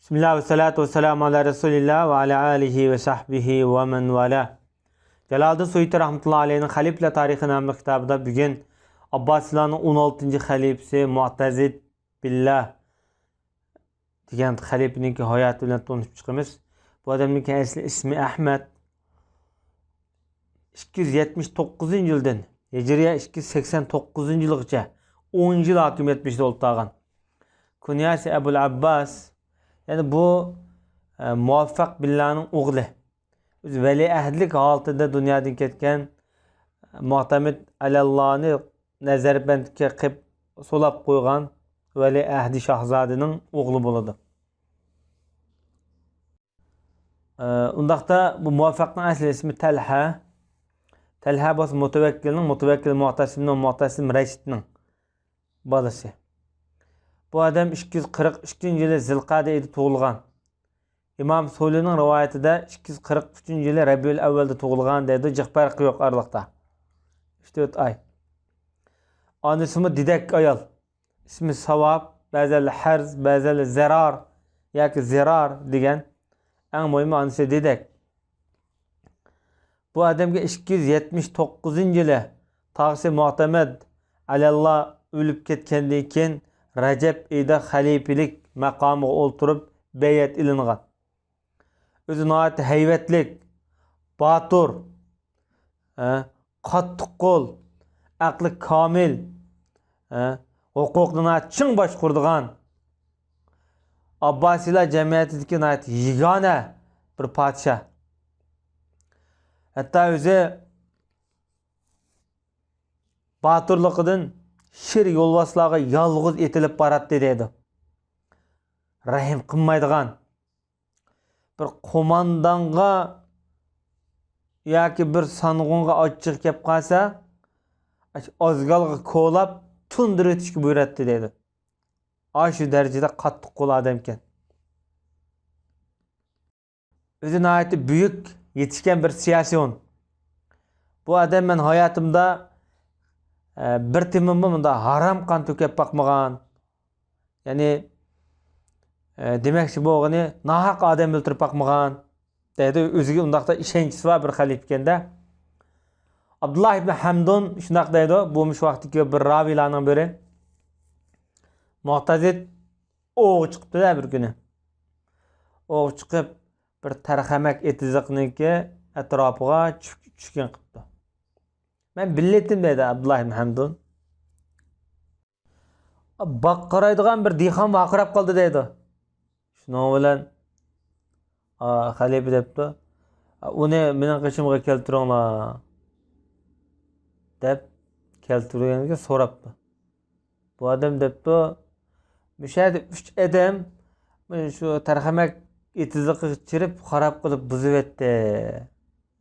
Bismillah ve salatu ve selamu ala Resulillah ve ala alihi ve sahbihi ve men vala. Jalaldin Suyuti rahmetullahi aleyhinin Halifler Tarihi namlı kitabında bugün Abbasilerin 16. halifesi Mu'tazid Billah degan halifening hayoti bilan tanishib chiqamiz. Bu adamning ismi Ahmad. 279-yildan Hijriya 289-yilgacha 10 yil hokim etmişdi o'ltirgan. Kunyasi Ebul Abbas. Yani bu Muvaffaq Billah'ın oğlu. Biz veli ahdlik altında dünyadan ketken Mu'tamid Alallah'ını nazarbandga qilib solab qo'ygan veli ahdi Shahzodaning oğlu bo'ladi. Undaqda bu Muvaffaqning asli ismi Talha. Talha bas Mutavekkil Mu'tasimning Mu'tasim Rashidning bolasi. Bu adam 242-yili Zilqada edi tug'ilgan. İmam Solining rivoyatida 243-yili Rabiul Avvalda tug'ilgan deydi. Jiq farqi yo'q aralıqda. 4 ay. Anasimi Didak ayol. İsmi Savab, ba'zan Harz, ba'zan Zarar yoki Zirar degan. Eng muhimi anasi Didak. Bu adamga 279-yili tog'asi Mu'tamid Alalloh o'lib ketgandan keyin Rajab oyida xalifelik maqomiga o'ltirib bayat ilingan. O'zi nihoyat hayvatlik, botur, qattiq qo'l, aqli komil, huquqni ching boshquradigan Abbasilar jamiyatidagi nihoyat yagona bir podshoh. Hatto o'zi boturligidan shir yo'lboslarga yolg'iz etilib boradi deydi. Rahim qilmaydigan bir qo'mondonga yoki bir sanğunga ochiq kelib qolsa, ozgalga ko'lab tundirib o'tishga buyuradi deydi. Shu darajada qattiq qo'l odam ekan. O'zi nihoyat buyuk yetishgan bir siyosiyon. Bu odam men hayotimda bir timimmi bunda haram qon to'kib boqmagan. Ya'ni demakchi bo'lgani nohaq odam o'ltirib boqmagan deydi. O'ziga undaqda ishonchisi bor bir xalifa ekanda. Abdullah ibn Hamdun shunaq deydi. Bu mush vaqtdagi bir ravilarning biri. Mu'tazid o'q chiqibdi bir kuni. O'q chiqib bir tarxamak etiziqniki atrofiga tushgan qilibdi. Ben biletim dedi Abdullah ibn Hamdun. Baqqaraydigan bir dehqon vaqirab qoldi dedi. Shuning bilan xalifa debdi. Uni mening qishimga keltiringlar deb keltirganiga so'rabdi. Bu odam debdi, "Mishadi 3 odam shu tarxamak etiziqni chirib, xarob qilib buzib etdi"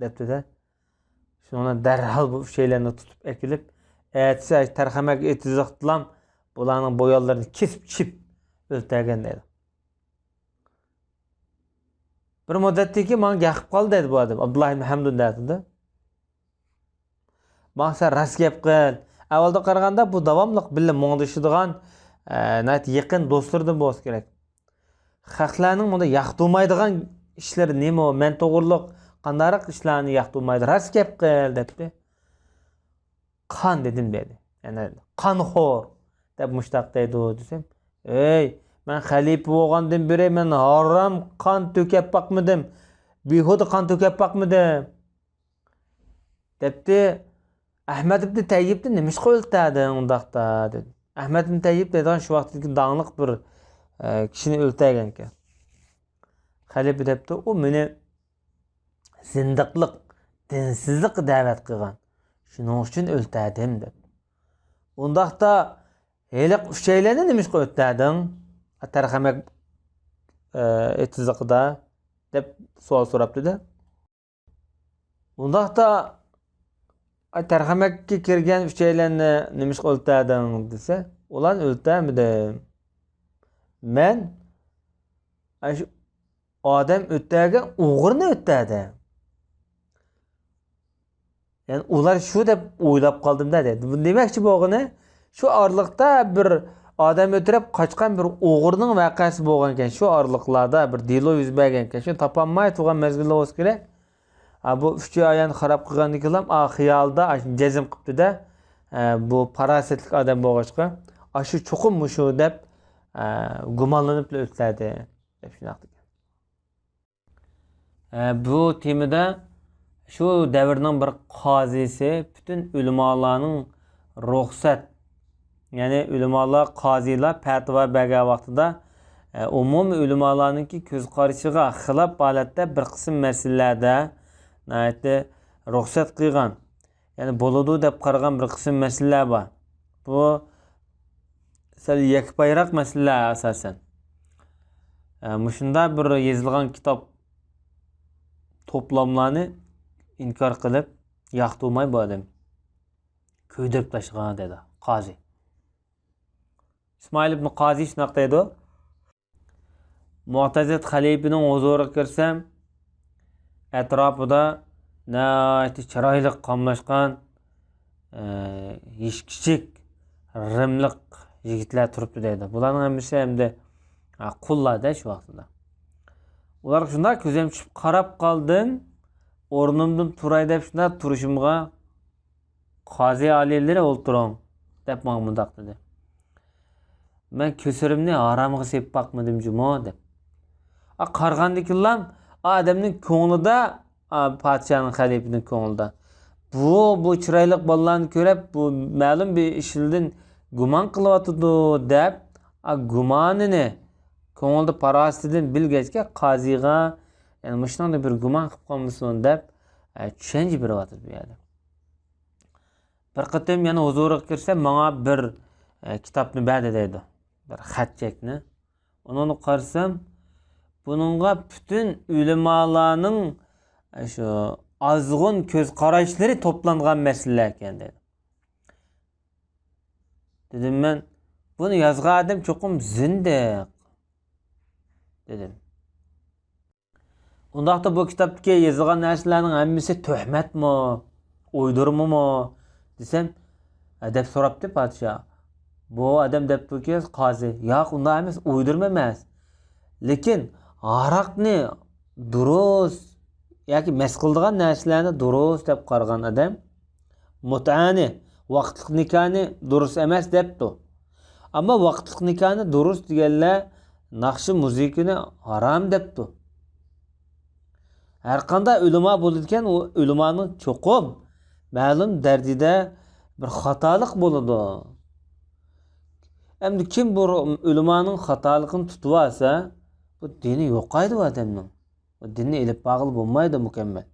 debdi-da. Sonra derhal bu şeylerini tutup ekilip etse terhamek etizaktılam bulanın boyallarını kesip çip öldürgen dedi. Bir müddetteki bana yakıp kaldı dedi bu adam. Abdullah ibn Hamdun dedi. Bana sen rast gap qil. Avvalda qaraganda bu davamlıq bilim muğdışıdığan yakın dostlardan bo'lsa kerak. Xalqlarning bunda yaqtılmaydigan işleri nima o? Men to'g'riliq qandaraq ishlarni yoqtirmaydi. Rast gap qil debdi. Qon dedim dedi. Yani qonxo'r deb mushtaq deydi desem, "Ey, men xalifa bo'lgandan beri men harom qon to'kib boqmadim. Behuda qon to'kib boqmadim." Debdi. Ahmad ibn Tayyibni nima ish qildi undaqda dedi. Ahmad ibn Tayyib degan shu vaqtdagi danglik bir kishini o'ltirgan ekan. Xalifa debdi, "U meni zindiqlik, dinsizlik da'vat qilgan. Shuning uchun o'ltirdim" deb. Undaqda heliq uchaylarni nima ish qilib tarxamak etiziqida deb savol so'rabdi-da. Undaqda tarxamakka kirgan uchaylarni nima ish qilib desa, ular o'ltirmadim. Men shu odam o'ttirgan o'g'irni o'ttirdim. Yani ular şu deb o'ylab qoldim dedi. Bu demakchi bo'lg'ini shu orliqda bir odam o'tirib qochgan bir o'g'irning voqeasi bo'lgan ekan. Shu orliqlarda bir delo yuz bergan ekan. Shu topolmay turgan mezgilda bo'lsa kerak. Bu 3 oyani xarob qilgandan keyin xiyolda jazm qilibdi-da, bu parasitlik odam bo'lg'achqa, shu cho'qim mushu deb gumonlanib o'tladi deb shunaqa. Bu temada şu davrning bir qozisi bütün ulamolarning ruxsat, ya'ni ulamolar, qozilar fatvo bergan vaqtida umumiy ulamolarningki ko'z qarashiga xilof holatda bir qism masalalarda ruxsat qilgan, ya'ni bo'ladi deb qaragan bir qism masalalar bor. Bu sal yakbayroq masalalar asosan. Mushunda bir yozilgan kitob to'plamlarni inkor qilib, yoqtirmay bu odam ko'ydirib tashlagan dedi qozi. İsmail ibn Qozi shunaqa deydi: Mu'tazid xalifining huzuriga kirsam, atrofida nati chiroyli qomlashgan kichik rimliq yigitlar turibdi deydi. Bularning hammasi hamda qullarda shu vaqtda. Ular shunda ko'zim tushib qarab qoldim. O'rnimdan turay deb shunda turishimga qozi aliylar o'ltiring deb ma'mundaq dedi. Men ko'sirimni haramga sepib baqmadim jumo deb. Qarg'andikilar odamning ko'nglida, podshohning xalifining ko'nglida bu chiroyli bolalarni ko'rib, bu ma'lum bir ishildan gumon qilyotdi deb gumonini ko'ngilda parasidan bilgachga qoziga, yani mushunday bir gumon qilib qolmasin deb tushuncha beryapti bu yerda. Bir qatam yana huzuriga kirsa, menga bir kitobni berdi deydi. Bir xatchakni. Uni qarasam, buningga bütün ulamolarning shu azg'un ko'z qarashlari to'plangan masalalar ekan dedi. Dedim men, buni yozgan odam cho'qim zindiq dedim. Undaqda bu kitobdagi yozilgan narsalarning hammasi tuhmatmi, uydurmami desam, deb so'rabdi podshoh. Bu odam debdiki qozi, yo'q, unday emas, uydurma emas. Lekin aroqni durust yoki mas qiladigan narsalarni durust deb qaragan odam mut'ani, vaqtlik nikohni durust emas debdi. Ammo vaqtlik nikohni durust deganlar naqshi muzikani harom debdi. Her qanday ulamo bo'ladigan u ulamoning cho'qim ma'lum dardida bir xatolik bo'ladi. Endi kim bu ulamoning xatoligini tutib olsa, bu dini yo'qaydi bu odamning. Bu dinni elib bag'il bo'lmaydi mukammal.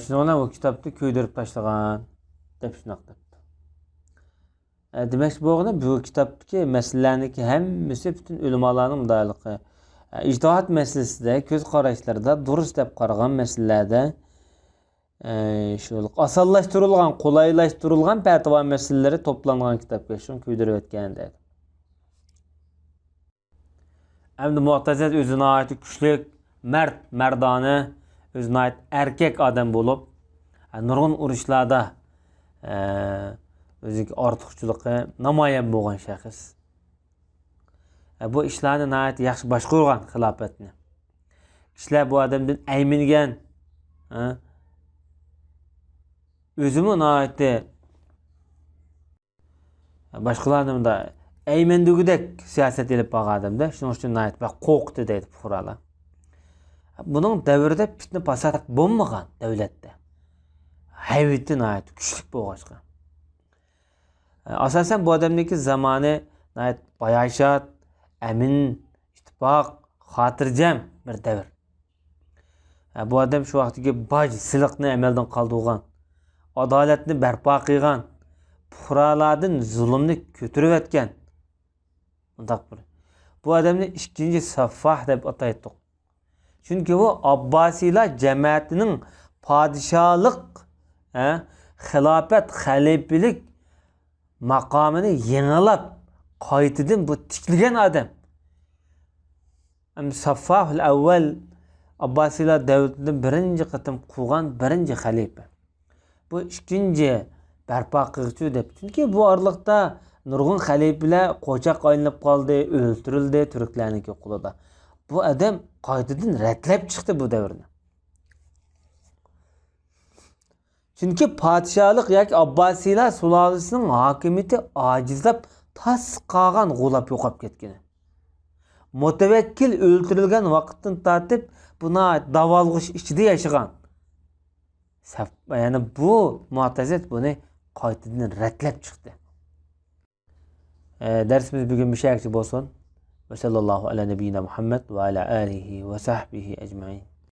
Shuni bilan bu kitobni ko'ydirib tashlagan deb shunaqa debdi. Demak bu kitobdagi masalalarniki hammasi bütün ulamolarning mudoligi, ijtihod masalasida, ko'z qarashlarida durust deb qaragan masalalarda shu osonlashtirilgan, qulaylashtirilgan fatvo masalalari to'plangan kitobga shuni ko'ydirib o'tgan dedi. Endi Mu'tazid o'zine ait kuchli, mardona, o'zine ait erkek odam bo'lib, nurg'un urushlarda o'ziga ortiqchiligi namoyon bo'lgan shaxs. Bu ishlarni nihoyat yaxshi boshqargan xilofatni. Kishilar bu odamdan aymingan, o'zimi nihoyat boshqalarning da aymendigidek siyosat elib borgan odamda, shuning uchun nihoyat qo'rqdi deydi fuqarolar. Buning davrida fitna fasod bo'lmagan davlatda. Haybati nihoyat kuchli bo'lg'achqa. Asosan bu odamniki zamoni nihoyat bayashat, amin, ittifoq, xotirjam bir davr. Bu odam shu vaqtdagi boj, siliqni amaldan qoldirgan, adolatni barpo qilgan, fuqarolardan zulmni ko'tarib o'tgan. Bu odamni ikkinchi Saffah deb ataydik. Chunki bu Abbasiylar jamiyatining podshohlik, xilofat, xalifilik maqomini yengilab qaytadan bu tikilgan odam. Saffah al-avval Abbasiylar davlatida birinchi qatim qurgan birinchi xalifa. Bu ikkinchi barpo qiluvchi deb. Chunki bu orliqda nurg'un xalifalar qo'chaq aylanib qoldi, o'ldirildi turklarniki qo'lida. Bu odam qaytadan ratlab chiqdi bu davrni. Chunki podshohlik yoki Abbosiylar sulolasining hokimiyati ojizlab tas qolgan, g'ulab yo'qolib ketgan. Mutawakkil o'ldirilgan vaqtdan tortib buni davolg'ish ichida yashagan. Yani bu mu'tazit buni qaytadan ratlab chiqdi. Dersimiz bugün bir şey eksik olsun. Ve sallallahu ala nebiyyina Muhammed ve ala alihi ve sahbihi ecmaîn.